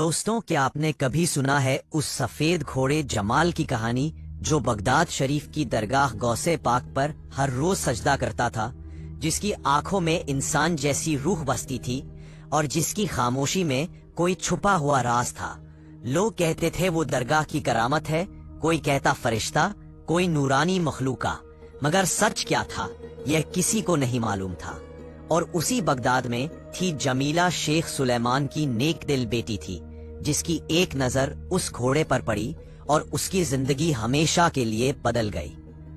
दोस्तों, क्या आपने कभी सुना है उस सफेद घोड़े जमाल की कहानी जो बगदाद शरीफ की दरगाह गौसे पाक पर हर रोज सजदा करता था, जिसकी आंखों में इंसान जैसी रूह बसती थी और जिसकी खामोशी में कोई छुपा हुआ राज था। लोग कहते थे वो दरगाह की करामत है, कोई कहता फरिश्ता, कोई नूरानी मखलूका, मगर सच क्या था यह किसी को नहीं मालूम था। और उसी बगदाद में थी जमीला शेख सुलेमान की नेक दिल बेटी थी, जिसकी एक नजर उस घोड़े पर पड़ी और उसकी जिंदगी हमेशा के लिए बदल गई।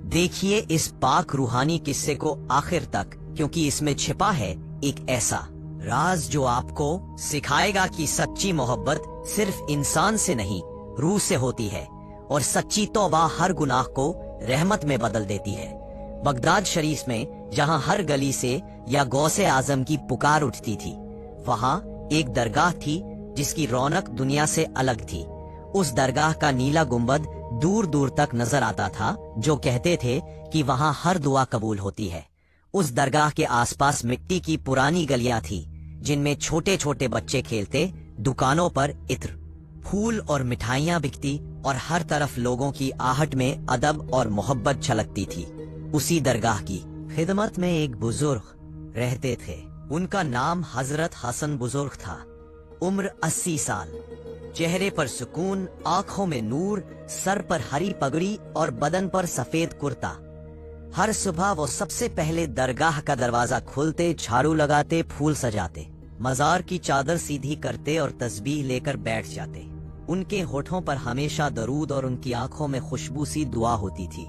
देखिए इस पाक रूहानी किस्से को आखिर तक, क्योंकि इसमें छिपा है एक ऐसा राज जो आपको सिखाएगा कि सच्ची मोहब्बत सिर्फ इंसान से नहीं, रूह से होती है और सच्ची तौबा हर गुनाह को रहमत में बदल देती है। बगदाद शरीफ में जहां हर गली से या गौसे आजम की पुकार उठती थी, वहां एक दरगाह थी जिसकी रौनक दुनिया से अलग थी। उस दरगाह का नीला गुंबद दूर दूर तक नजर आता था, जो कहते थे कि वहां हर दुआ कबूल होती है। उस दरगाह के आसपास मिट्टी की पुरानी गलियां थी, जिनमें छोटे छोटे बच्चे खेलते, दुकानों पर इत्र, फूल और मिठाइयां बिकती और हर तरफ लोगों की आहट में अदब और मोहब्बत छलकती थी। उसी दरगाह की खिदमत में एक बुजुर्ग रहते थे। उनका नाम हजरत हसन बुजुर्ग था। उम्र 80 साल, चेहरे पर सुकून, आंखों में नूर, सर पर हरी पगड़ी और बदन पर सफेद कुर्ता। हर सुबह वो सबसे पहले दरगाह का दरवाजा खोलते, झाड़ू लगाते, फूल सजाते, मजार की चादर सीधी करते और तस्बीह लेकर बैठ जाते। उनके होठों पर हमेशा दरूद और उनकी आंखों में खुशबू सी दुआ होती थी।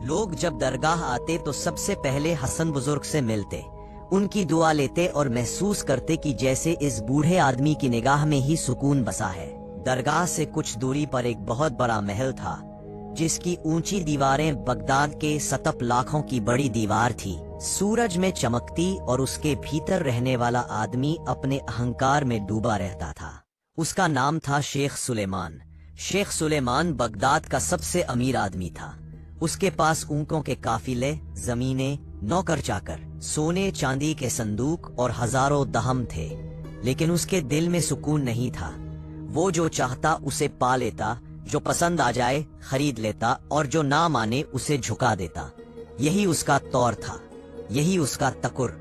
लोग जब दरगाह आते तो सबसे पहले हसन बुजुर्ग से मिलते, उनकी दुआ लेते और महसूस करते कि जैसे इस बूढ़े आदमी की निगाह में ही सुकून बसा है। दरगाह से कुछ दूरी पर एक बहुत बड़ा महल था, जिसकी ऊंची दीवारें बगदाद के सतप लाखों की बड़ी दीवार थी, सूरज में चमकती, और उसके भीतर रहने वाला आदमी अपने अहंकार में डूबा रहता था। उसका नाम था शेख सुलेमान। शेख सुलेमान बगदाद का सबसे अमीर आदमी था। उसके पास ऊंटों के काफिले, जमीनें, नौकर चाकर, सोने चांदी के संदूक और हजारों दहम थे, लेकिन उसके दिल में सुकून नहीं था। वो जो चाहता उसे पा लेता, जो पसंद आ जाए खरीद लेता और जो ना माने उसे झुका देता। यही उसका तौर था, यही उसका तकुर।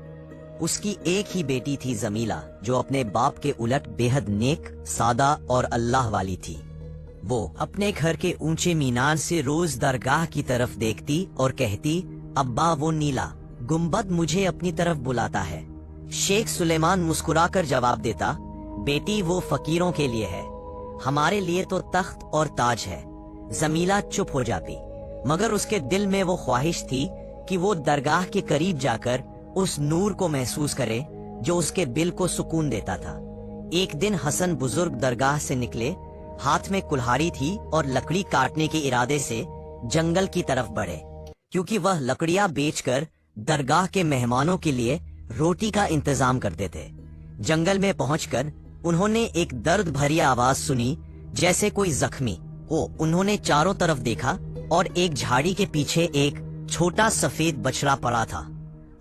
उसकी एक ही बेटी थी जमीला, जो अपने बाप के उलट बेहद नेक, सादा और अल्लाह वाली थी। वो अपने घर के ऊंचे मीनार से रोज दरगाह की तरफ देखती और कहती, अब्बा वो नीला गुंबद मुझे अपनी तरफ बुलाता है। शेख सुलेमान मुस्कुराकर जवाब देता, बेटी वो फकीरों के लिए है, हमारे लिए तो तख्त और ताज है। जमीला चुप हो जाती, मगर उसके दिल में वो ख्वाहिश थी कि वो दरगाह के करीब जाकर उस नूर को महसूस करे जो उसके दिल को सुकून देता था। एक दिन हसन बुजुर्ग दरगाह से निकले, हाथ में कुल्हाड़ी थी और लकड़ी काटने के इरादे से जंगल की तरफ बढ़े, क्योंकि वह लकड़ियां बेचकर दरगाह के मेहमानों के लिए रोटी का इंतजाम करते थे। जंगल में पहुंचकर उन्होंने एक दर्द भरी आवाज सुनी, जैसे कोई जख्मी हो। उन्होंने चारों तरफ देखा और एक झाड़ी के पीछे एक छोटा सफेद बछड़ा पड़ा था।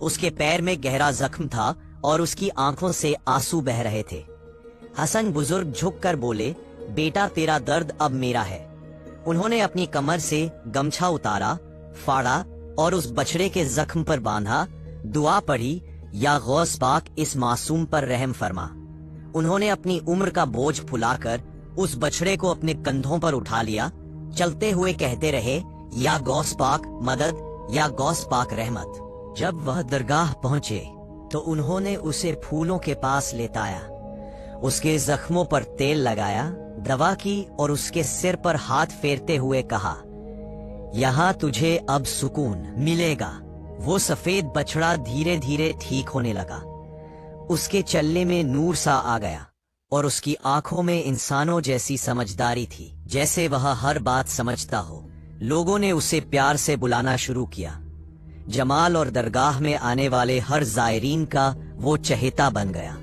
उसके पैर में गहरा जख्म था और उसकी आंखों से आंसू बह रहे थे। हसन बुजुर्ग झुककर बोले, बेटा तेरा दर्द अब मेरा है। उन्होंने अपनी कमर से गमछा उतारा, फाड़ा और उस बछड़े के जख्म पर बांधा, दुआ पढ़ी, या गौस पाक इस मासूम पर रहम फरमा। उन्होंने अपनी उम्र का बोझ फुलाकर उस बछड़े को अपने कंधों पर उठा लिया, चलते हुए कहते रहे, या गौस पाक मदद, या गौस पाक रहमत। जब वह दरगाह पहुंचे तो उन्होंने उसे फूलों के पास लेटाया, उसके जख्मों पर तेल लगाया, दवा की और उसके सिर पर हाथ फेरते हुए कहा, यहाँ तुझे अब सुकून मिलेगा। वो सफेद बछड़ा धीरे धीरे ठीक होने लगा, उसके चलने में नूर सा आ गया और उसकी आंखों में इंसानों जैसी समझदारी थी, जैसे वह हर बात समझता हो। लोगों ने उसे प्यार से बुलाना शुरू किया। जमाल और दरगाह में आने वाले हर जायरीन का वो चहेता बन गया।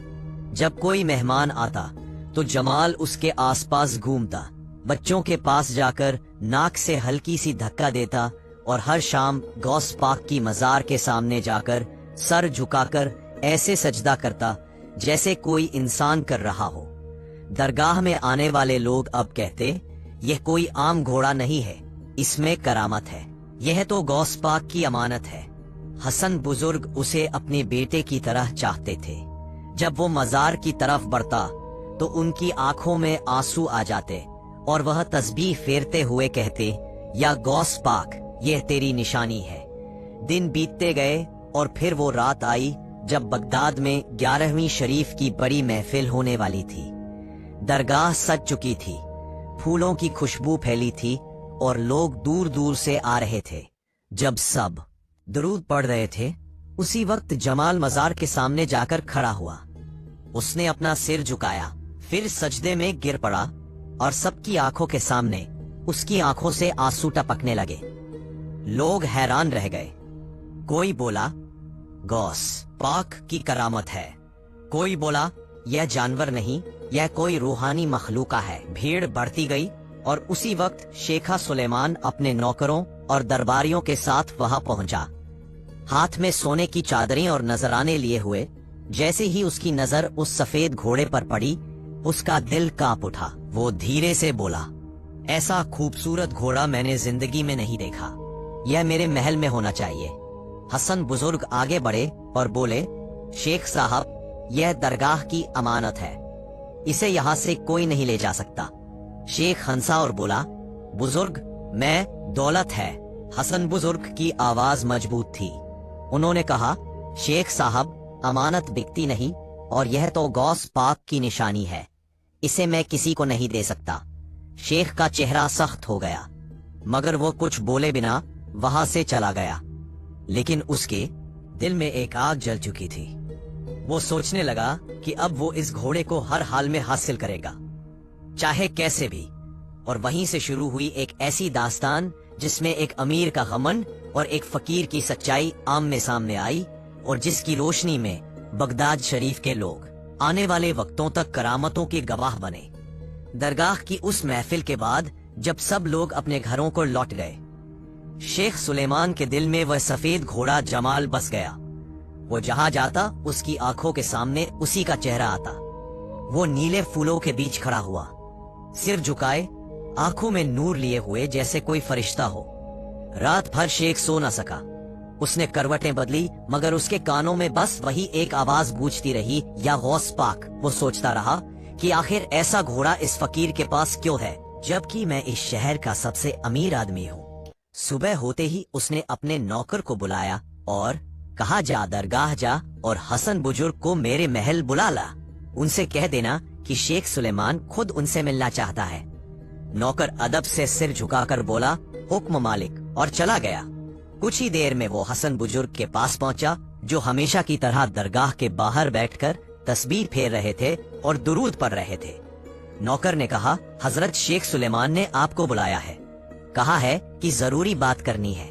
जब कोई मेहमान आता तो जमाल उसके आसपास घूमता, बच्चों के पास जाकर नाक से हल्की सी धक्का देता और हर शाम गौस पाक की मजार के सामने जाकर सर झुकाकर ऐसे सजदा करता जैसे कोई इंसान कर रहा हो। दरगाह में आने वाले लोग अब कहते, यह कोई आम घोड़ा नहीं है, इसमें करामत है, यह तो गौस पाक की अमानत है। हसन बुजुर्ग उसे अपने बेटे की तरह चाहते थे। जब वो मजार की तरफ बढ़ता तो उनकी आंखों में आंसू आ जाते और वह तस्बीह फेरते हुए कहते, या गौस पाक, यह तेरी निशानी है। दिन बीतते गए और फिर वो रात आई जब बगदाद में 11वीं शरीफ की बड़ी महफिल होने वाली थी। दरगाह सज चुकी थी, फूलों की खुशबू फैली थी और लोग दूर दूर से आ रहे थे। जब सब दुरूद पढ़ रहे थे, उसी वक्त जमाल मजार के सामने जाकर खड़ा हुआ। उसने अपना सिर झुकाया, फिर सजदे में गिर पड़ा और सबकी आंखों के सामने उसकी आंखों से आंसू टपकने लगे। लोग हैरान रह गए। कोई बोला, गौस पाक की करामत है। कोई बोला, यह जानवर नहीं, यह कोई रूहानी मखलूका है। भीड़ बढ़ती गई और उसी वक्त शेखा सुलेमान अपने नौकरों और दरबारियों के साथ वहां पहुंचा, हाथ में सोने की चादरें और नजराने लिए हुए। जैसे ही उसकी नजर उस सफेद घोड़े पर पड़ी, उसका दिल कांप उठा। वो धीरे से बोला, ऐसा खूबसूरत घोड़ा मैंने जिंदगी में नहीं देखा, यह मेरे महल में होना चाहिए। हसन बुजुर्ग आगे बढ़े और बोले, शेख साहब, यह दरगाह की अमानत है, इसे यहाँ से कोई नहीं ले जा सकता। शेख हंसा और बोला, बुजुर्ग, मैं दौलत है। हसन बुजुर्ग की आवाज मजबूत थी। उन्होंने कहा, शेख साहब, अमानत बिकती नहीं और यह तो गौस पाक की निशानी है, इसे मैं किसी को नहीं दे सकता। शेख का चेहरा सख्त हो गया, मगर वो कुछ बोले बिना वहां से चला गया। लेकिन उसके दिल में एक आग जल चुकी थी। वो सोचने लगा कि अब वो इस घोड़े को हर हाल में हासिल करेगा, चाहे कैसे भी। और वहीं से शुरू हुई एक ऐसी दास्तान जिसमें एक अमीर का गमन और एक फकीर की सच्चाई आमने सामने आई, और जिसकी रोशनी में बगदाद शरीफ के लोग आने वाले वक्तों तक करामतों के गवाह बने। दरगाह की उस महफिल के बाद जब सब लोग अपने घरों को लौट गए, शेख सुलेमान के दिल में वह सफेद घोड़ा जमाल बस गया। वो जहां जाता उसकी आंखों के सामने उसी का चेहरा आता। वो नीले फूलों के बीच खड़ा हुआ, सिर झुकाए, आंखों में नूर लिए हुए जैसे कोई फरिश्ता हो। रात भर शेख सो न सका। उसने करवटें बदली, मगर उसके कानों में बस वही एक आवाज गूंजती रही, या गौस पाक। वो सोचता रहा कि आखिर ऐसा घोड़ा इस फकीर के पास क्यों है, जबकि मैं इस शहर का सबसे अमीर आदमी हूँ। सुबह होते ही उसने अपने नौकर को बुलाया और कहा, जा दरगाह जा और हसन बुजुर्ग को मेरे महल बुला ला। उनसे कह देना कि शेख सुलेमान खुद उनसे मिलना चाहता है। नौकर अदब से सिर झुकाकर बोला, हुक्म मालिक, और चला गया। कुछ ही देर में वो हसन बुजुर्ग के पास पहुंचा, जो हमेशा की तरह दरगाह के बाहर बैठकर तस्बीह फेर रहे थे और दुरूद पढ़ रहे थे। नौकर ने कहा, हजरत शेख सुलेमान ने आपको बुलाया है, कहा है कि जरूरी बात करनी है।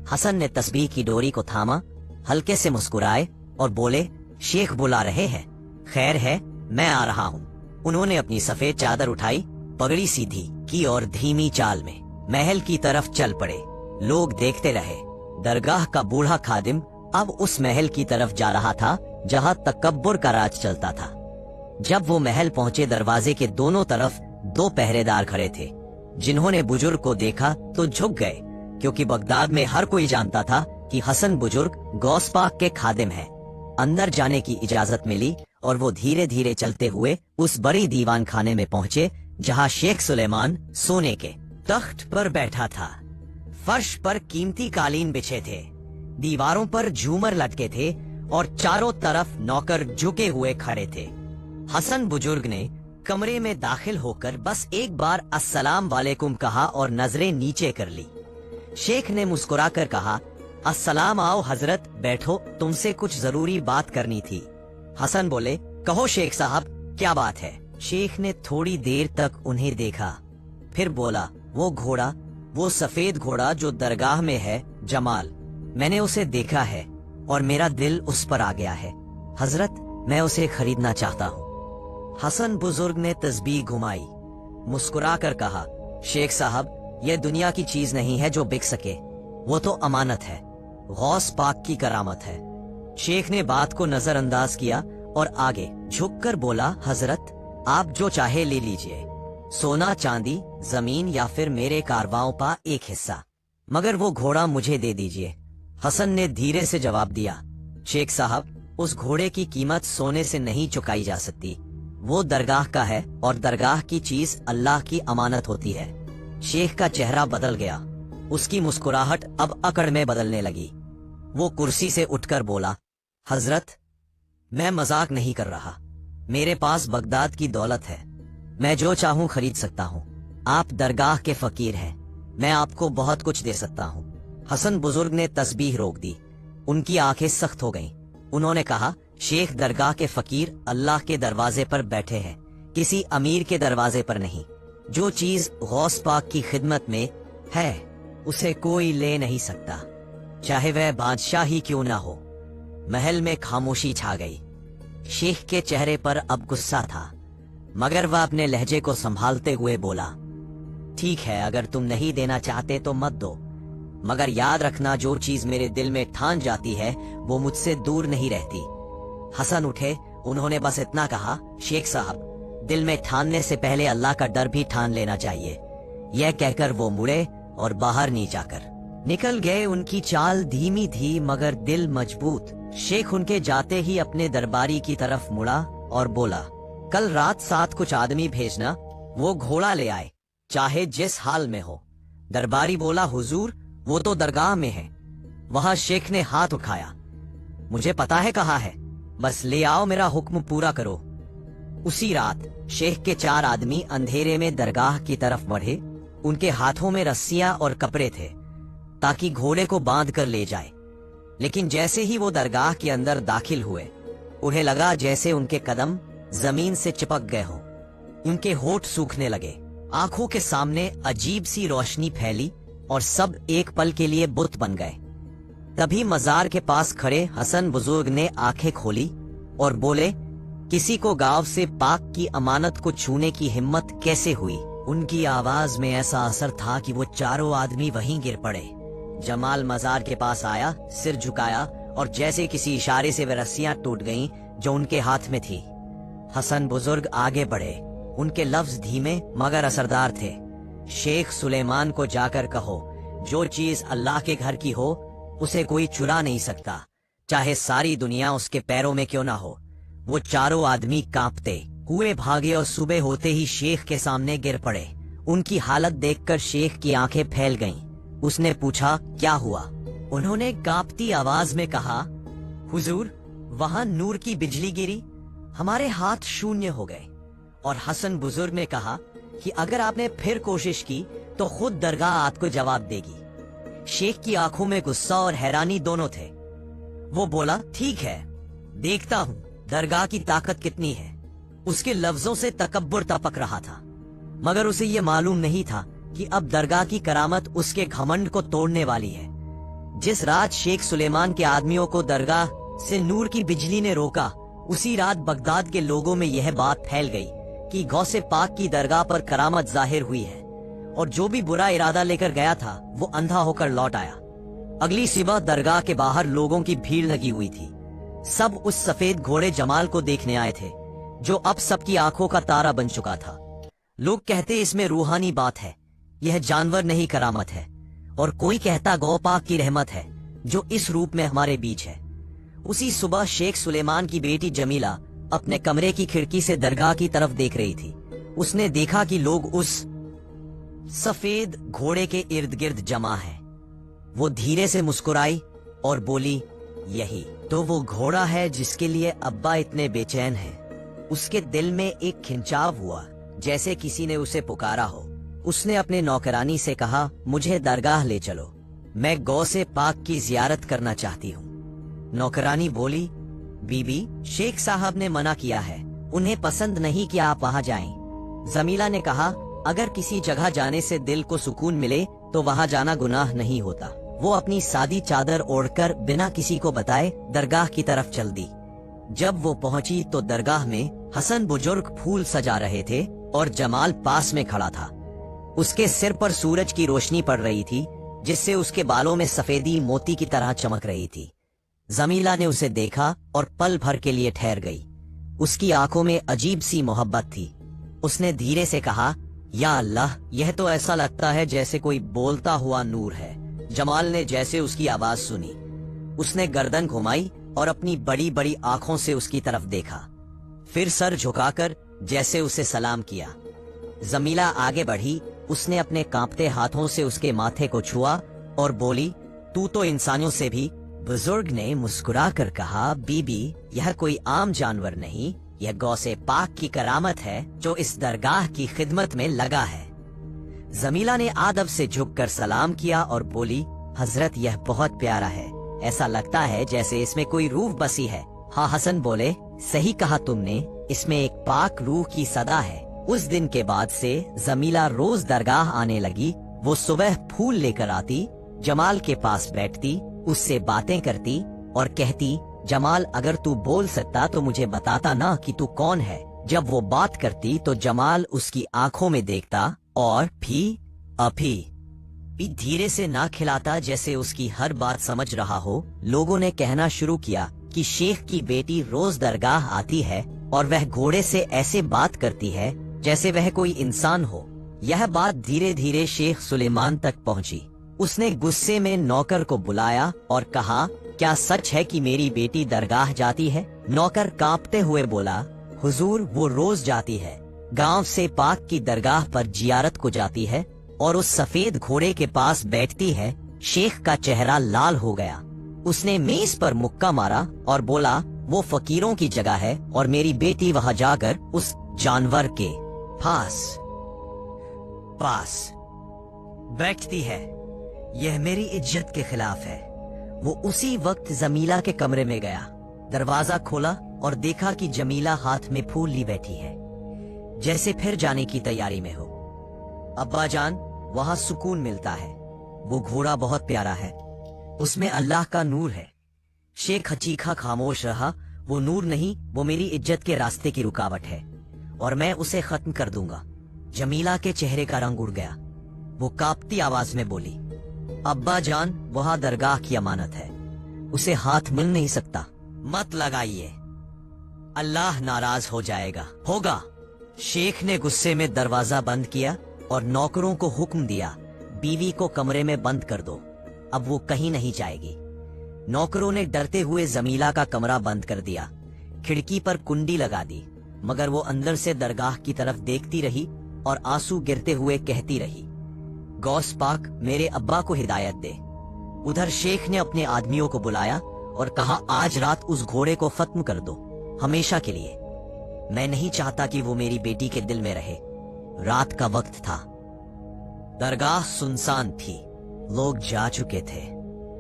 हसन ने तस्बीह की डोरी को थामा, हल्के से मुस्कुराए और बोले, शेख बुला रहे हैं, खैर है, मैं आ रहा हूँ। उन्होंने अपनी सफेद चादर उठाई, पगड़ी सीधी की और धीमी चाल में महल की तरफ चल पड़े। लोग देखते रहे। दरगाह का बूढ़ा खादिम अब उस महल की तरफ जा रहा था जहाँ तकब्बुर का राज चलता था। जब वो महल पहुंचे, दरवाजे के दोनों तरफ 2 पहरेदार खड़े थे। जिन्होंने बुजुर्ग को देखा तो झुक गए, क्योंकि बगदाद में हर कोई जानता था कि हसन बुजुर्ग गौस पाक के खादिम हैं। अंदर जाने की इजाजत मिली और वो धीरे धीरे चलते हुए उस बड़ी दीवान खाने में पहुंचे जहां शेख सुलेमान सोने के तख्त पर बैठा था। फर्श पर कीमती कालीन बिछे थे, दीवारों पर झूमर लटके थे और चारों तरफ नौकर झुके हुए खड़े थे। हसन बुजुर्ग ने कमरे में दाखिल होकर बस एक बार अस्सलाम वालेकुम कहा और नजरें नीचे कर ली। शेख ने मुस्कुराकर कहा, अस्सलाम, आओ हजरत, बैठो, तुमसे कुछ जरूरी बात करनी थी। हसन बोले, कहो शेख साहब, क्या बात है? शेख ने थोड़ी देर तक उन्हें देखा, फिर बोला, वो घोड़ा, वो सफेद घोड़ा जो दरगाह में है, जमाल, मैंने उसे देखा है और मेरा दिल उस पर आ गया है। हजरत, मैं उसे खरीदना चाहता हूँ। हसन बुजुर्ग ने तस्बीह घुमाई, मुस्कुराकर कहा, शेख साहब, यह दुनिया की चीज नहीं है जो बिक सके, वो तो अमानत है, गौस पाक की करामत है। शेख ने बात को नजरअंदाज किया और आगे झुककर बोला, हजरत, आप जो चाहे ले लीजिए, सोना चांदी जमीन या फिर मेरे कारवाओं का एक हिस्सा, मगर वो घोड़ा मुझे दे दीजिए। हसन ने धीरे से जवाब दिया, शेख साहब, उस घोड़े की कीमत सोने से नहीं चुकाई जा सकती। वो दरगाह का है और दरगाह की चीज अल्लाह की अमानत होती है। शेख का चेहरा बदल गया, उसकी मुस्कुराहट अब अकड़ में बदलने लगी। वो कुर्सी से उठकर बोला, हजरत, मैं मजाक नहीं कर रहा। मेरे पास बगदाद की दौलत है, मैं जो चाहूं खरीद सकता हूं। आप दरगाह के फकीर हैं, मैं आपको बहुत कुछ दे सकता हूं। हसन बुजुर्ग ने तस्बीह रोक दी, उनकी आंखें सख्त हो गईं। उन्होंने कहा, शेख दरगाह के फकीर अल्लाह के दरवाजे पर बैठे हैं, किसी अमीर के दरवाजे पर नहीं। जो चीज गौस पाक की खिदमत में है उसे कोई ले नहीं सकता, चाहे वह बादशाह ही क्यों ना हो। महल में खामोशी छा गई। शेख के चेहरे पर अब गुस्सा था, मगर वह अपने लहजे को संभालते हुए बोला, ठीक है, अगर तुम नहीं देना चाहते तो मत दो, मगर याद रखना, जो चीज मेरे दिल में ठान जाती है वो मुझसे दूर नहीं रहती। हसन उठे, उन्होंने बस इतना कहा, शेख साहब, दिल में ठानने से पहले अल्लाह का डर भी ठान लेना चाहिए। यह कहकर वो मुड़े और बाहर नहीं जाकर निकल गए। उनकी चाल धीमी थी मगर दिल मजबूत। शेख उनके जाते ही अपने दरबारी की तरफ मुड़ा और बोला, कल रात 7 कुछ आदमी भेजना, वो घोड़ा ले आए, चाहे जिस हाल में हो। दरबारी बोला, हुजूर, वो तो दरगाह में है। वहां शेख ने हाथ उठाया, मुझे पता है कहाँ है, बस ले आओ, मेरा हुक्म पूरा करो। उसी रात शेख के 4 आदमी अंधेरे में दरगाह की तरफ बढ़े। उनके हाथों में रस्सियां और कपड़े थे ताकि घोड़े को बांध कर ले जाए। लेकिन जैसे ही वो दरगाह के अंदर दाखिल हुए, उन्हें लगा जैसे उनके कदम जमीन से चिपक गए हों। उनके होठ सूखने लगे, आंखों के सामने अजीब सी रोशनी फैली और सब एक पल के लिए बुत बन गए। तभी मजार के पास खड़े हसन बुजुर्ग ने आंखें खोली और बोले, किसी को गांव से पाक की अमानत को छूने की हिम्मत कैसे हुई? उनकी आवाज में ऐसा असर था कि वो चारों आदमी वहीं गिर पड़े। जमाल मजार के पास आया, सिर झुकाया और जैसे किसी इशारे से वे रस्सियां टूट गईं जो उनके हाथ में थी। हसन बुजुर्ग आगे बढ़े, उनके लफ्ज धीमे मगर असरदार थे। शेख सुलेमान को जाकर कहो, जो चीज अल्लाह के घर की हो उसे कोई चुरा नहीं सकता, चाहे सारी दुनिया उसके पैरों में क्यों ना हो। वो चारों आदमी कांपते हुए भागे और सुबह होते ही शेख के सामने गिर पड़े। उनकी हालत देखकर शेख की आंखें फैल गईं। उसने पूछा, क्या हुआ? उन्होंने कांपती आवाज में कहा, हुजूर, वहां नूर की बिजली गिरी, हमारे हाथ शून्य हो गए। और हसन बुजुर्ग ने कहा कि अगर आपने फिर कोशिश की तो खुद दरगाह आपको जवाब देगी। शेख की आंखों में गुस्सा और हैरानी दोनों थे। वो बोला, ठीक है, देखता हूं दरगाह की ताकत कितनी है। उसके लफ्जों से तकब्बुर टपक रहा था, मगर उसे ये मालूम नहीं था कि अब दरगाह की करामत उसके घमंड को तोड़ने वाली है। जिस रात शेख सुलेमान के आदमियों को दरगाह से नूर की बिजली ने रोका, उसी रात बगदाद के लोगों में यह बात फैल गई कि गौसे पाक की दरगाह पर करामत जाहिर हुई है, और जो भी बुरा इरादा लेकर गया था वो अंधा होकर लौट आया। अगली सुबह दरगाह के बाहर लोगों की भीड़ लगी हुई थी। सब उस सफेद घोड़े जमाल को देखने आए थे, जो अब सबकी आंखों का तारा बन चुका था। लोग कहते इसमें रूहानी बात है, यह जानवर नहीं करामत है, और कोई कहता गौ पाक की रहमत है जो इस रूप में हमारे बीच है। उसी सुबह शेख सुलेमान की बेटी जमीला अपने कमरे की खिड़की से दरगाह की तरफ देख रही थी। उसने देखा कि लोग उस सफेद घोड़े के इर्द गिर्द जमा हैं। वो धीरे से मुस्कुराई और बोली, यही तो वो घोड़ा है जिसके लिए अब्बा इतने बेचैन हैं। उसके दिल में एक खिंचाव हुआ, जैसे किसी ने उसे पुकारा हो। उसने अपने नौकरानी से कहा, मुझे दरगाह ले चलो, मैं गौ से पाक की जियारत करना चाहती हूँ। नौकरानी बोली, बीबी, शेख साहब ने मना किया है, उन्हें पसंद नहीं कि आप वहाँ जाएं। जमीला ने कहा, अगर किसी जगह जाने से दिल को सुकून मिले तो वहाँ जाना गुनाह नहीं होता। वो अपनी सादी चादर ओढ़कर बिना किसी को बताए दरगाह की तरफ चल दी। जब वो पहुंची तो दरगाह में हसन बुजुर्ग फूल सजा रहे थे और जमाल पास में खड़ा था। उसके सिर पर सूरज की रोशनी पड़ रही थी, जिससे उसके बालों में सफेदी मोती की तरह चमक रही थी। जमीला ने उसे देखा और पल भर के लिए ठहर गई। उसकी आंखों में अजीब सी मोहब्बत थी। उसने धीरे से कहा, या अल्लाह, यह तो ऐसा लगता है जैसे कोई बोलता हुआ नूर है। जमाल ने जैसे उसकी आवाज सुनी, उसने गर्दन घुमाई और अपनी बड़ी बड़ी आंखों से उसकी तरफ देखा, फिर सर झुकाकर जैसे उसे सलाम किया। जमीला आगे बढ़ी, उसने अपने कांपते हाथों से उसके माथे को छुआ और बोली, तू तो इंसानों से भी। बुजुर्ग ने मुस्कुराकर कहा, बीबी, यह कोई आम जानवर नहीं, यह गौसे पाक की करामत है जो इस दरगाह की खिदमत में लगा है। जमीला ने आदब से झुककर सलाम किया और बोली, हजरत, यह बहुत प्यारा है, ऐसा लगता है जैसे इसमें कोई रूह बसी है। हाँ, हसन बोले, सही कहा तुमने, इसमें एक पाक रूह की सदा है। उस दिन के बाद से जमीला रोज दरगाह आने लगी। वो सुबह फूल लेकर आती, जमाल के पास बैठती, उससे बातें करती और कहती, जमाल, अगर तू बोल सकता तो मुझे बताता ना कि तू कौन है। जब वो बात करती तो जमाल उसकी आंखों में देखता और भी धीरे से ना खिलाता, जैसे उसकी हर बात समझ रहा हो। लोगों ने कहना शुरू किया कि शेख की बेटी रोज दरगाह आती है और वह घोड़े से ऐसे बात करती है जैसे वह कोई इंसान हो। यह बात धीरे धीरे शेख सुलेमान तक पहुंची। उसने गुस्से में नौकर को बुलाया और कहा, क्या सच है कि मेरी बेटी दरगाह जाती है? नौकर कांपते हुए बोला, हुजूर, वो रोज जाती है, गांव से पाक की दरगाह पर जियारत को जाती है और उस सफेद घोड़े के पास बैठती है। शेख का चेहरा लाल हो गया। उसने मेज पर मुक्का मारा और बोला, वो फकीरों की जगह है और मेरी बेटी वहां जाकर उस जानवर के पास बैठती है। यह मेरी इज्जत के खिलाफ है। वो उसी वक्त जमीला के कमरे में गया, दरवाजा खोला और देखा कि जमीला हाथ में फूल ली बैठी है, जैसे फिर जाने की तैयारी में हो। अब्बा जान, वहां सुकून मिलता है। वो घोड़ा बहुत प्यारा है, उसमें अल्लाह का नूर है। शेख चीखा खामोश रहा। वो नूर नहीं, वो मेरी इज्जत के रास्ते की रुकावट है और मैं उसे खत्म कर दूंगा। जमीला के चेहरे का रंग उड़ गया। वो कांपती आवाज में बोली, अब्बा जान, वहां दरगाह की अमानत है, उसे हाथ मिल नहीं सकता। मत लगाइए, अल्लाह नाराज हो जाएगा। होगा। शेख ने गुस्से में दरवाजा बंद किया और नौकरों को हुक्म दिया, बीवी को कमरे में बंद कर दो, अब वो कहीं नहीं जाएगी। नौकरों ने डरते हुए जमीला का कमरा बंद कर दिया, खिड़की पर कुंडी लगा दी, मगर वो अंदर से दरगाह की तरफ देखती रही और आंसू गिरते हुए कहती रही, गौस पाक, मेरे अब्बा को हिदायत दे। उधर शेख ने अपने आदमियों को बुलाया और कहा, आज रात उस घोड़े को खत्म कर दो, हमेशा के लिए। मैं नहीं चाहता कि वो मेरी बेटी के दिल में रहे। रात का वक्त था, दरगाह सुनसान थी, लोग जा चुके थे।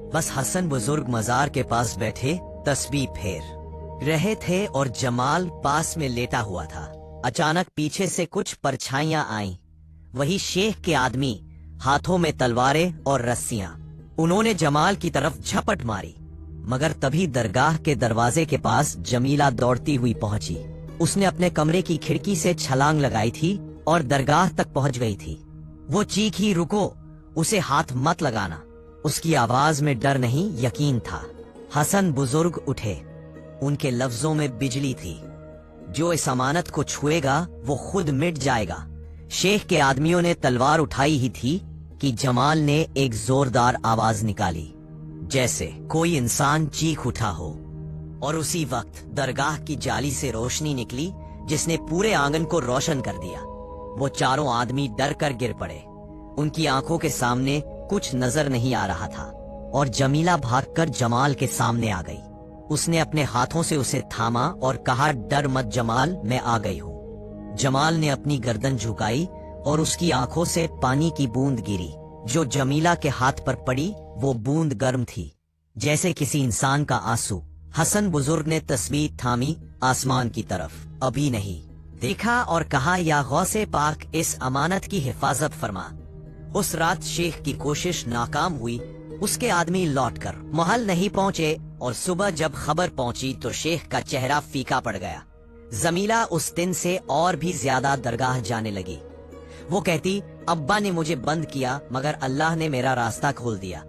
बस हसन बुजुर्ग मजार के पास बैठे तस्बीह फेर रहे थे और जमाल पास में लेटा हुआ था। अचानक पीछे से कुछ परछाइयां आईं। वही शेख के आदमी, हाथों में तलवारें और रस्सियां। उन्होंने जमाल की तरफ झपट मारी, मगर तभी दरगाह के दरवाजे के पास जमीला दौड़ती हुई पहुंची। उसने अपने कमरे की खिड़की से छलांग लगाई थी और दरगाह तक पहुंच गई थी। वो चीखी, रुको, उसे हाथ मत लगाना। उसकी आवाज में डर नहीं, यकीन था। हसन बुजुर्ग उठे, उनके लफ्जों में बिजली थी, जो इस अमानत को छुएगा वो खुद मिट जाएगा। शेख के आदमियों ने तलवार उठाई ही थी कि जमाल ने एक जोरदार आवाज निकाली, जैसे कोई इंसान चीख उठा हो, और उसी वक्त दरगाह की जाली से रोशनी निकली जिसने पूरे आंगन को रोशन कर दिया। वो चारों आदमी डर कर गिर पड़े। उनकी आंखों के सामने कुछ नजर नहीं आ रहा था और जमीला भागकर जमाल के सामने आ गई। उसने अपने हाथों से उसे थामा और कहा, डर मत जमाल, मैं आ गई हूँ। जमाल ने अपनी गर्दन झुकाई और उसकी आंखों से पानी की बूंद गिरी। जो जमीला के हाथ पर पड़ी वो बूंद गर्म थी, जैसे किसी इंसान का आंसू। हसन बुजुर्ग ने तस्बीह थामी, आसमान की तरफ अभी नहीं देखा और कहा, या गौसे पाक, इस अमानत की हिफाजत फरमा। उस रात शेख की कोशिश नाकाम हुई। उसके आदमी लौटकर महल नहीं पहुंचे और सुबह जब खबर पहुंची तो शेख का चेहरा फीका पड़ गया। जमीला उस दिन से और भी ज्यादा दरगाह जाने लगी। वो कहती, अब्बा ने मुझे बंद किया मगर अल्लाह ने मेरा रास्ता खोल दिया।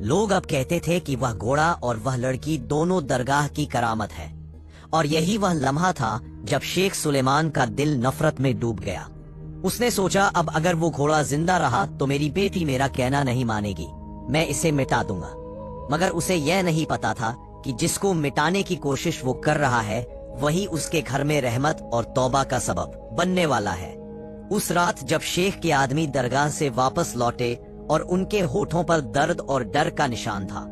लोग अब कहते थे कि वह घोड़ा और वह लड़की दोनों दरगाह की करामत है और यही वह लम्हा था जब शेख सुलेमान का दिल नफरत में डूब गया। उसने सोचा, अब अगर वो घोड़ा जिंदा रहा तो मेरी बेटी मेरा कहना नहीं मानेगी, मैं इसे मिटा दूंगा। मगर उसे यह नहीं पता था कि जिसको मिटाने की कोशिश वो कर रहा है वही उसके घर में रहमत और तौबा का सबब बनने वाला है। उस रात जब शेख के आदमी दरगाह से वापस लौटे और उनके होठों पर दर्द और डर का निशान था,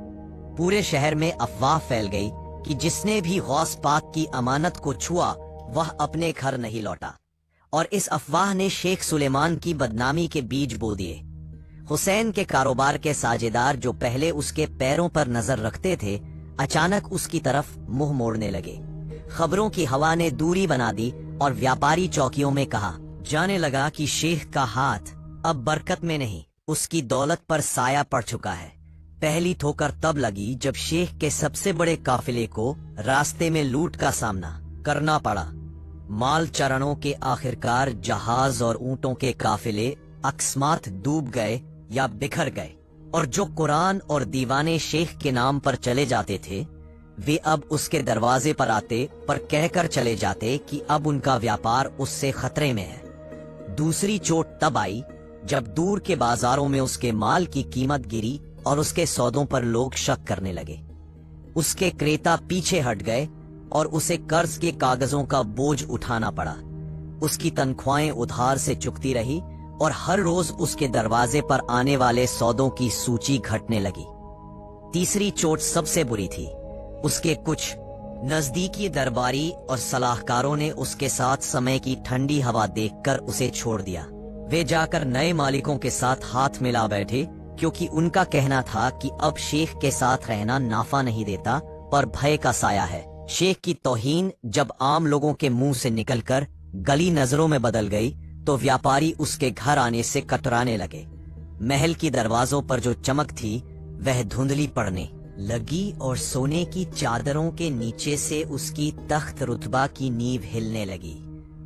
पूरे शहर में अफवाह फैल गई कि जिसने भी गौस पाक की अमानत को छुआ वह अपने घर नहीं लौटा। और इस अफवाह ने शेख सुलेमान की बदनामी के बीज बो दिए। हुसैन के कारोबार के साझेदार जो पहले उसके पैरों पर नजर रखते थे, अचानक उसकी तरफ मुंह मोड़ने लगे। खबरों की हवा ने दूरी बना दी और व्यापारी चौकियों में कहा जाने लगा कि शेख का हाथ अब बरकत में नहीं, उसकी दौलत पर साया पड़ चुका है। पहली ठोकर तब लगी जब शेख के सबसे बड़े काफिले को रास्ते में लूट का सामना करना पड़ा। माल चरणों के आखिरकार जहाज और ऊंटों के काफिले अकस्मात डूब गए या बिखर गए, और जो कुरान और दीवाने शेख के नाम पर चले जाते थे वे अब उसके दरवाजे पर आते पर कहकर चले जाते कि अब उनका व्यापार उससे खतरे में है। दूसरी चोट तब आई जब दूर के बाजारों में उसके माल की कीमत गिरी और उसके सौदों पर लोग शक करने लगे। उसके क्रेता पीछे हट गए और उसे कर्ज के कागजों का बोझ उठाना पड़ा। उसकी तनख्वाहें उधार से चुकती रही और हर रोज उसके दरवाजे पर आने वाले सौदों की सूची घटने लगी। तीसरी चोट सबसे बुरी थी। उसके कुछ नजदीकी दरबारी और सलाहकारों ने उसके साथ समय की ठंडी हवा देखकर उसे छोड़ दिया। वे जाकर नए मालिकों के साथ हाथ मिला बैठे, क्योंकि उनका कहना था कि अब शेख के साथ रहना नाफा नहीं देता पर भय का साया है। शेख की तौहीन जब आम लोगों के मुंह से निकलकर गली नजरों में बदल गई तो व्यापारी उसके घर आने से कतराने लगे। महल की दरवाजों पर जो चमक थी वह धुंधली पड़ने लगी और सोने की चादरों के नीचे से उसकी तख्त रुतबा की नींव हिलने लगी।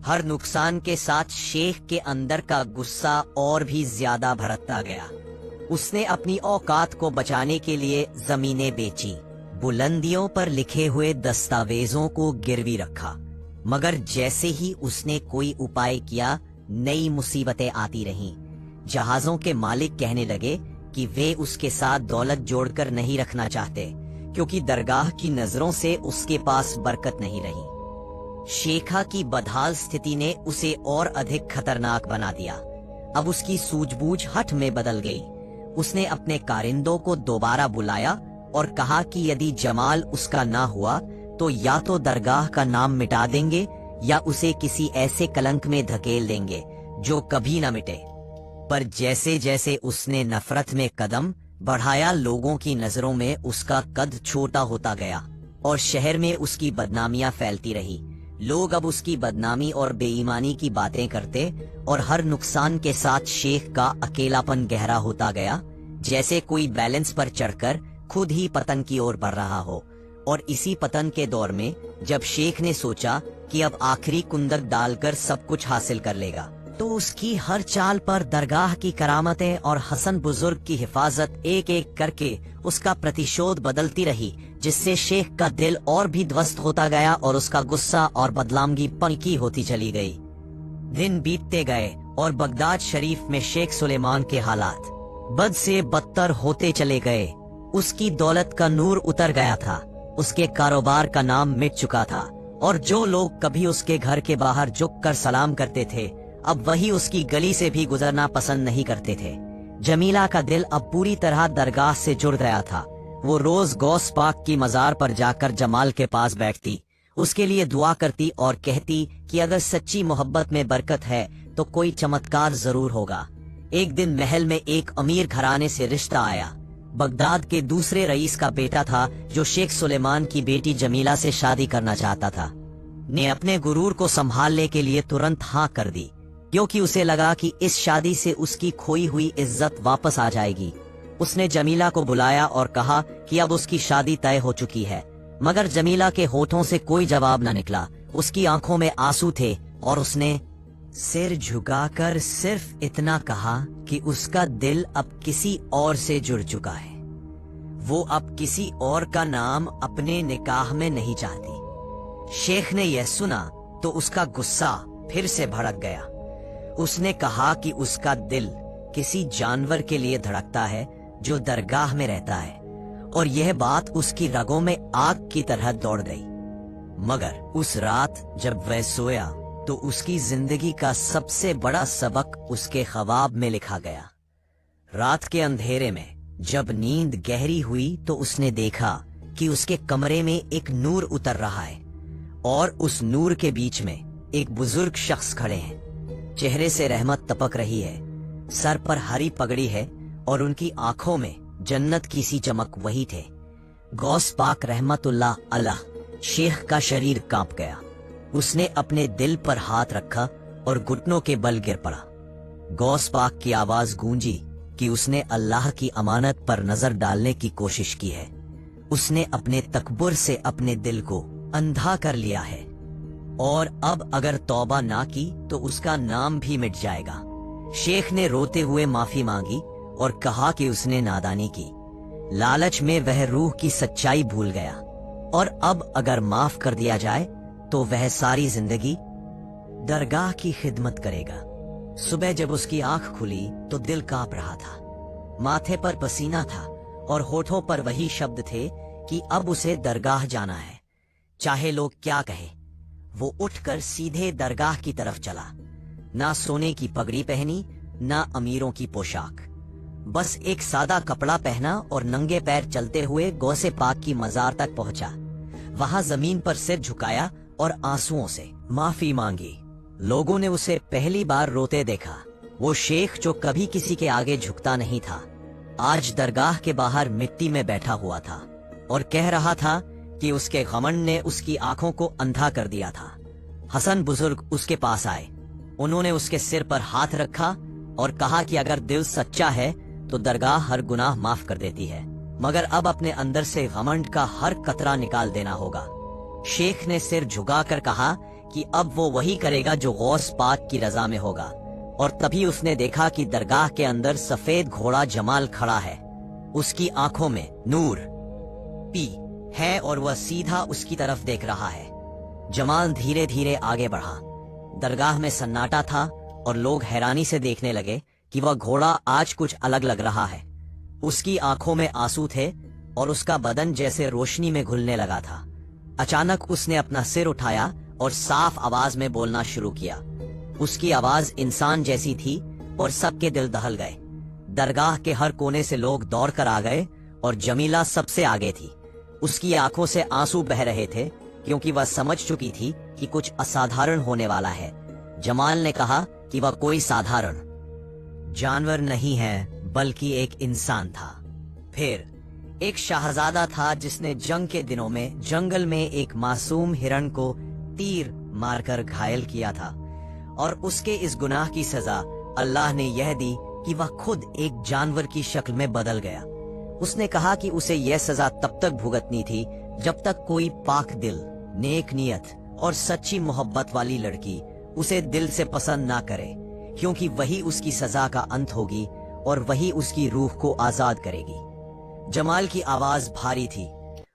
हर नुकसान के साथ शेख के अंदर का गुस्सा और भी ज्यादा भड़कता गया। उसने अपनी औकात को बचाने के लिए जमीनें बेची, बुलंदियों पर लिखे हुए दस्तावेजों को गिरवी रखा, मगर जैसे ही उसने कोई उपाय किया नई मुसीबतें आती रहीं। जहाजों के मालिक कहने लगे कि वे उसके साथ दौलत जोड़कर नहीं रखना चाहते, क्योंकि दरगाह की नजरों से उसके पास बरकत नहीं रही। शेखा की बदहाल स्थिति ने उसे और अधिक खतरनाक बना दिया। अब उसकी सूझबूझ हठ में बदल गई। उसने अपने कारिंदों को दोबारा बुलाया और कहा कि यदि जमाल उसका ना हुआ तो या तो दरगाह का नाम मिटा देंगे या उसे किसी ऐसे कलंक में धकेल देंगे जो कभी न मिटे। पर जैसे जैसे उसने नफरत में कदम बढ़ाया लोगों की नजरों में उसका कद छोटा होता गया और शहर में उसकी बदनामियां फैलती रही। लोग अब उसकी बदनामी और बेईमानी की बातें करते और हर नुकसान के साथ शेख का अकेलापन गहरा होता गया, जैसे कोई बैलेंस पर चढ़कर खुद ही पतन की ओर बढ़ रहा हो। और इसी पतन के दौर में जब शेख ने सोचा कि अब आखिरी कुंदक डालकर सब कुछ हासिल कर लेगा, तो उसकी हर चाल पर दरगाह की करामतें और हसन बुजुर्ग की हिफाजत एक एक करके उसका प्रतिशोध बदलती रही, जिससे शेख का दिल और भी ध्वस्त होता गया और उसका गुस्सा और बदलामगी पनकी होती चली गई। दिन बीतते गए और बगदाद शरीफ में शेख सुलेमान के हालात बद से बदतर होते चले गए। उसकी दौलत का नूर उतर गया था, उसके कारोबार का नाम मिट चुका था और जो लोग कभी उसके घर के बाहर झुककर सलाम करते थे अब वही उसकी गली से भी गुजरना पसंद नहीं करते थे। जमीला का दिल अब पूरी तरह दरगाह से जुड़ गया था। वो रोज गौस पाक की मजार पर जाकर जमाल के पास बैठती, उसके लिए दुआ करती और कहती कि अगर सच्ची मोहब्बत में बरकत है तो कोई चमत्कार जरूर होगा। एक दिन महल में एक अमीर घराने से रिश्ता आया। बगदाद के दूसरे रईस का बेटा था जो शेख सुलेमान की बेटी जमीला से शादी करना चाहता था। ने अपने गुरूर को संभालने के लिए तुरंत हाँ कर दी, क्योंकि उसे लगा कि इस शादी से उसकी खोई हुई इज्जत वापस आ जाएगी। उसने जमीला को बुलाया और कहा कि अब उसकी शादी तय हो चुकी है, मगर जमीला के होठों से कोई जवाब न निकला। उसकी आंखों में आंसू थे और उसने सिर झुकाकर सिर्फ इतना कहा कि उसका दिल अब किसी और से जुड़ चुका है। वो अब किसी और का नाम अपने निकाह में नहीं चाहती। शेख ने यह सुना तो उसका गुस्सा फिर से भड़क गया। उसने कहा कि उसका दिल किसी जानवर के लिए धड़कता है जो दरगाह में रहता है, और यह बात उसकी रगों में आग की तरह दौड़ गई। मगर उस रात जब वह सोया तो उसकी जिंदगी का सबसे बड़ा सबक उसके ख्वाब में लिखा गया। रात के अंधेरे में जब नींद गहरी हुई तो उसने देखा कि उसके कमरे में एक नूर उतर रहा है, और उस नूर के बीच में एक बुजुर्ग शख्स खड़े हैं। चेहरे से रहमत टपक रही है, सर पर हरी पगड़ी है, और उनकी आंखों में जन्नत की सी चमक वही थे। गौस पाक रहमतुल्लाह अलैह शेख का शरीर कांप गया। उसने अपने दिल पर हाथ रखा और घुटनों के बल गिर पड़ा। गौस पाक की आवाज गूंजी कि उसने अल्लाह की अमानत पर नजर डालने की कोशिश की है। उसने अपने तकब्बुर से अपने दिल को अंधा कर लिया है, और अब अगर तौबा ना की तो उसका नाम भी मिट जाएगा। शेख ने रोते हुए माफी मांगी और कहा कि उसने नादानी की। लालच में वह रूह की सच्चाई भूल गया, और अब अगर माफ कर दिया जाए तो वह सारी जिंदगी दरगाह की खिदमत करेगा। सुबह जब उसकी आंख खुली तो दिल कांप रहा था, माथे पर पसीना था, और होठों पर वही शब्द थे कि अब उसे दरगाह जाना है, चाहे लोग क्या कहे। वो उठकर सीधे दरगाह की तरफ चला। ना सोने की पगड़ी पहनी, ना अमीरों की पोशाक, बस एक सादा कपड़ा पहना और नंगे पैर चलते हुए गौसे पाक की मजार तक पहुंचा। वहां जमीन पर सिर झुकाया और आंसुओं से माफी मांगी। लोगों ने उसे पहली बार रोते देखा। वो शेख जो कभी किसी के आगे झुकता नहीं था, आज दरगाह के बाहर मिट्टी में बैठा हुआ था और कह रहा था कि उसके घमंड ने उसकी आंखों को अंधा कर दिया था। हसन बुजुर्ग उसके पास आए। उन्होंने उसके सिर पर हाथ रखा और कहा कि अगर दिल सच्चा है तो दरगाह हर गुनाह माफ कर देती है, मगर अब अपने अंदर से घमंड का हर कतरा निकाल देना होगा। शेख ने सिर झुकाकर कहा कि अब वो वही करेगा जो गौस पाक की रजा में होगा, और तभी उसने देखा कि दरगाह के अंदर सफेद घोड़ा जमाल खड़ा है। उसकी आंखों में नूर पी है और वह सीधा उसकी तरफ देख रहा है। जमाल धीरे धीरे आगे बढ़ा। दरगाह में सन्नाटा था और लोग हैरानी से देखने लगे कि वह घोड़ा आज कुछ अलग लग रहा है। उसकी आंखों में आंसू थे और उसका बदन जैसे रोशनी में घुलने लगा था। अचानक उसने अपना सिर उठाया और साफ आवाज में बोलना शुरू किया। उसकी आवाज इंसान जैसी थी और सबके दिल दहल गए। दरगाह के हर कोने से लोग दौड़कर आ गए और जमीला सबसे आगे थी। उसकी आंखों से आंसू बह रहे थे क्योंकि वह समझ चुकी थी कि कुछ असाधारण होने वाला है। जमाल ने कहा कि वह कोई साधारण जानवर नहीं है बल्कि एक इंसान था। फिर एक शहजादा था जिसने जंग के दिनों में जंगल में एक मासूम हिरण को तीर मारकर घायल किया था, और उसके इस गुनाह की सजा अल्लाह ने यह दी कि वह खुद एक जानवर की शक्ल में बदल गया। उसने कहा कि उसे यह सजा तब तक भुगतनी थी जब तक कोई पाक दिल, नेक नियत और सच्ची मोहब्बत वाली लड़की उसे दिल से पसंद ना करे, क्योंकि वही उसकी सजा का अंत होगी और वही उसकी रूह को आजाद करेगी। जमाल की आवाज भारी थी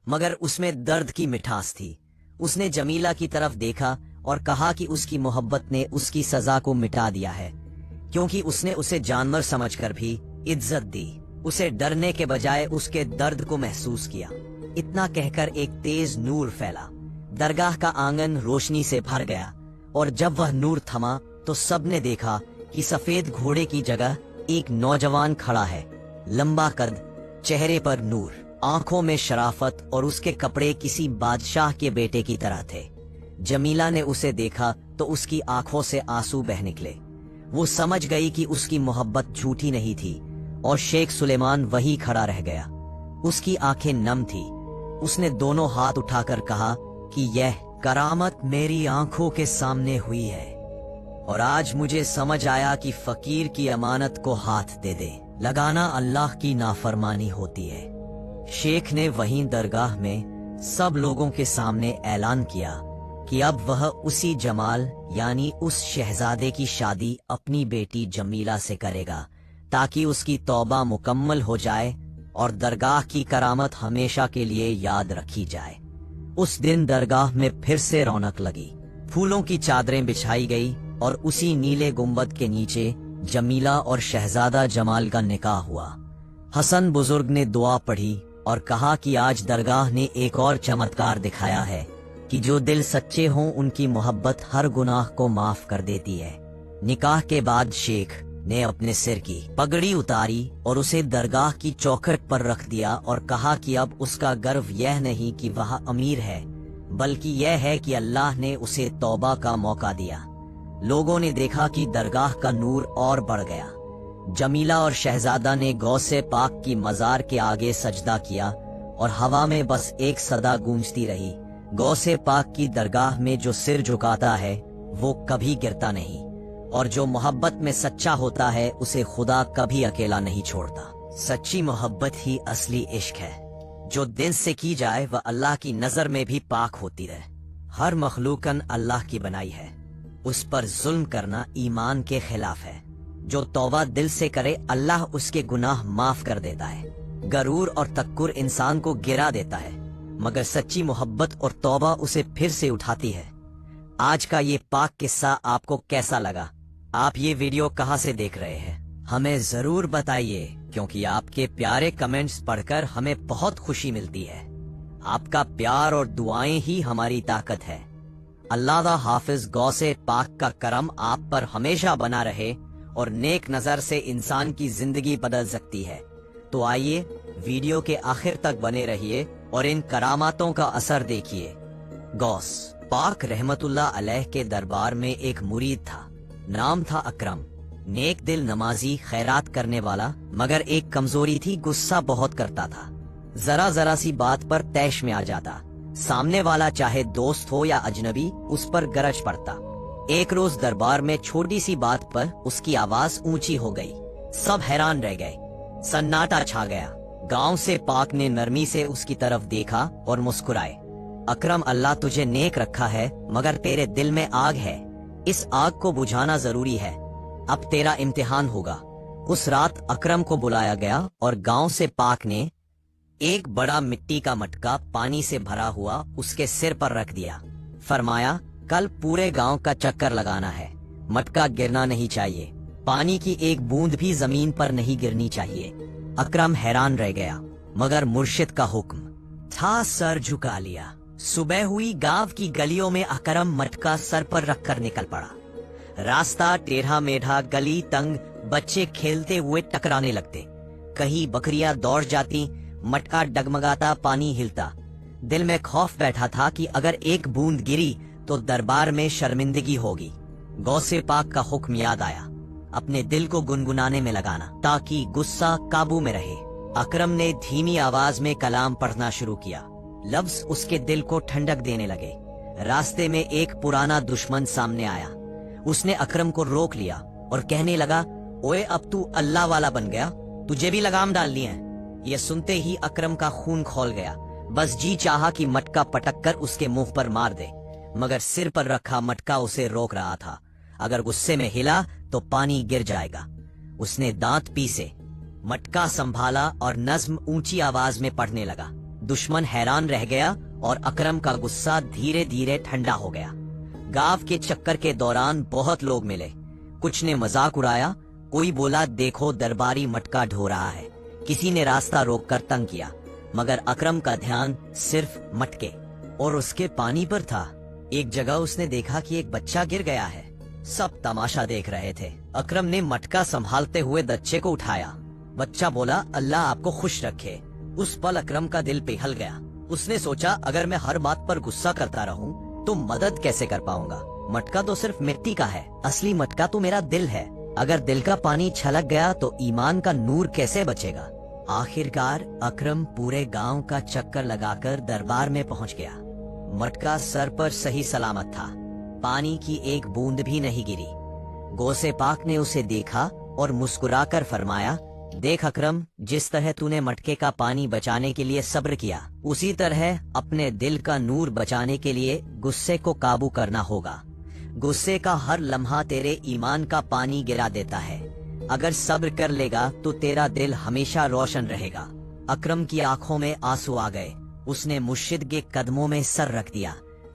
मगर उसमें दर्द की मिठास थी। उसने जमीला की तरफ देखा और कहा कि उसकी मोहब्बत ने उसकी सजा को मिटा दिया है, क्योंकि उसने उसे जानवर समझकर भी इज्जत दी। उसे डरने के बजाय उसके दर्द को महसूस किया। इतना कहकर एक तेज नूर फैला। दरगाह का आंगन रोशनी से भर गया, और जब वह नूर थमा तो सबने देखा कि सफेद घोड़े की जगह एक नौजवान खड़ा है। लंबा कद, चेहरे पर नूर, आंखों में शराफत, और उसके कपड़े किसी बादशाह के बेटे की तरह थे। जमीला ने उसे देखा तो उसकी आंखों से आंसू बह निकले। वो समझ गई कि उसकी मोहब्बत झूठी नहीं थी, और शेख सुलेमान वही खड़ा रह गया। उसकी आंखें नम थी। उसने दोनों हाथ उठाकर कहा कि यह करामत मेरी आंखों के सामने हुई है, और आज मुझे समझ आया कि फकीर की अमानत को हाथ दे दे लगाना अल्लाह की नाफरमानी होती है। शेख ने वहीं दरगाह में सब लोगों के सामने ऐलान किया कि अब वह उसी जमाल यानी उस शहजादे की शादी अपनी बेटी जमीला से करेगा, ताकि उसकी तौबा मुकम्मल हो जाए और दरगाह की करामत हमेशा के लिए याद रखी जाए। उस दिन दरगाह में फिर से रौनक लगी। फूलों की चादरें बिछाई गई और उसी नीले गुंबद के नीचे जमीला और शहजादा जमाल का निकाह हुआ। हसन बुजुर्ग ने दुआ पढ़ी और कहा कि आज दरगाह ने एक और चमत्कार दिखाया है कि जो दिल सच्चे हों उनकी मोहब्बत हर गुनाह को माफ कर देती है। निकाह के बाद शेख ने अपने सिर की पगड़ी उतारी और उसे दरगाह की चौखट पर रख दिया और कहा कि अब उसका गर्व यह नहीं कि वह अमीर है, बल्कि यह है कि अल्लाह ने उसे तौबा का मौका दिया। लोगों ने देखा कि दरगाह का नूर और बढ़ गया। जमीला और शहजादा ने गौसे पाक की मजार के आगे सजदा किया और हवा में बस एक सदा गूंजती रही, गौसे पाक की दरगाह में जो सिर झुकाता है वो कभी गिरता नहीं, और जो मोहब्बत में सच्चा होता है उसे खुदा कभी अकेला नहीं छोड़ता। सच्ची मोहब्बत ही असली इश्क है, जो दिल से की जाए वह अल्लाह की नजर में भी पाक होती है। हर मखलूकन अल्लाह की बनाई है, उस पर जुल्म करना ईमान के खिलाफ है। जो तौबा दिल से करे अल्लाह उसके गुनाह माफ कर देता है। गरूर और तक्कुर इंसान को गिरा देता है, मगर सच्ची मोहब्बत और तौबा उसे फिर से उठाती है। आज का ये पाक किस्सा आपको कैसा लगा? आप ये वीडियो कहाँ से देख रहे हैं? हमें जरूर बताइए, क्योंकि आपके प्यारे कमेंट्स पढ़कर हमें बहुत खुशी मिलती है। आपका प्यार और दुआएं ही हमारी ताकत है। अल्लाह दा हाफिज गौसे पाक का करम आप पर हमेशा बना रहे और नेक नजर से इंसान की जिंदगी बदल सकती है। तो आइए वीडियो के आखिर तक बने रहिए और इन करामातों का असर देखिए। गौस पाक रहमतुल्लाह अलैह के दरबार में एक मुरीद था, नाम था अकरम। नेक दिल, नमाजी, खैरात करने वाला, मगर एक कमजोरी थी, गुस्सा बहुत करता था। जरा जरा सी बात पर तैश में आ जाता। सामने वाला चाहे दोस्त हो या अजनबी उस पर गरज पड़ता। एक रोज दरबार में छोटी सी बात पर उसकी आवाज ऊंची हो गई। सब हैरान रह गए, सन्नाटा छा गया। गांव से पाक ने नरमी से उसकी तरफ देखा और मुस्कुराए। अकरम, अल्लाह तुझे नेक रखा है, मगर तेरे दिल में आग है। इस आग को बुझाना जरूरी है। अब तेरा इम्तिहान होगा। उस रात अकरम को बुलाया गया और गांव से पाक ने एक बड़ा मिट्टी का मटका पानी से भरा हुआ उसके सिर पर रख दिया। फरमाया, कल पूरे गांव का चक्कर लगाना है। मटका गिरना नहीं चाहिए, पानी की एक बूंद भी जमीन पर नहीं गिरनी चाहिए। अकरम हैरान रह गया, मगर मुर्शिद का हुक्म था, सर झुका लिया। सुबह हुई, गांव की गलियों में अकरम मटका सर पर रखकर निकल पड़ा। रास्ता टेढ़ा मेढ़ा, गली तंग, बच्चे खेलते हुए टकराने लगते। कहीं बकरियां दौड़ जाती, मटका डगमगाता, पानी हिलता। दिल में खौफ बैठा था कि अगर एक बूंद गिरी तो दरबार में शर्मिंदगी होगी। गौसे पाक का हुक्म याद आया, अपने दिल को गुनगुनाने में लगाना ताकि गुस्सा काबू में रहे। अकरम ने धीमी आवाज में कलाम पढ़ना शुरू किया। लफ्ज उसके दिल को ठंडक देने लगे। रास्ते में एक पुराना दुश्मन सामने आया। उसने अकरम को रोक लिया और कहने लगा, ओए अब तू अल्लाह वाला बन गया, तुझे भी लगाम डालनी है। ये सुनते ही अकरम का खून खौल गया। बस जी चाहा कि मटका पटक कर उसके मुंह पर मार दे, मगर सिर पर रखा मटका उसे रोक रहा था। अगर गुस्से में हिला तो पानी गिर जाएगा। उसने दांत पीसे, मटका संभाला और नज्म ऊंची आवाज में पढ़ने लगा। दुश्मन हैरान रह गया और अकरम का गुस्सा धीरे धीरे ठंडा हो गया। गांव के चक्कर के दौरान बहुत लोग मिले। कुछ ने मजाक उड़ाया, कोई बोला देखो दरबारी मटका ढो रहा है। किसी ने रास्ता रोककर तंग किया, मगर अकरम का ध्यान सिर्फ मटके और उसके पानी पर था। एक जगह उसने देखा कि एक बच्चा गिर गया है। सब तमाशा देख रहे थे। अकरम ने मटका संभालते हुए बच्चे को उठाया। बच्चा बोला, अल्लाह आपको खुश रखे। उस पल अकरम का दिल पिघल गया। उसने सोचा, अगर मैं हर बात पर गुस्सा करता रहूं तो मदद कैसे कर पाऊंगा। मटका तो सिर्फ मिट्टी का है, असली मटका तो मेरा दिल है। अगर दिल का पानी छलक गया तो ईमान का नूर कैसे बचेगा। आखिरकार अकरम पूरे गांव का चक्कर लगाकर दरबार में पहुंच गया। मटका सर पर सही सलामत था, पानी की एक बूंद भी नहीं गिरी। गौसे पाक ने उसे देखा और मुस्कुराकर फरमाया, देख अकरम, जिस तरह तूने मटके का पानी बचाने के लिए सब्र किया, उसी तरह अपने दिल का नूर बचाने के लिए गुस्से को काबू करना होगा। गुस्से का हर लम्हा तेरे ईमान का पानी गिरा देता है। अगर सब्र कर लेगा तो तेरा दिल हमेशा रोशन रहेगा। अकरम की आंखों में आंसू आ गए اس نے مرشد کے قدموں میں سر رکھ دیا۔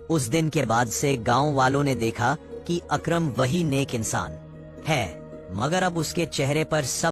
اس دن کے بعد سے گاؤں والوں نے دیکھا کہ اکرم وہی نیک انسان ہے، مگر اب اس کے چہرے پر سب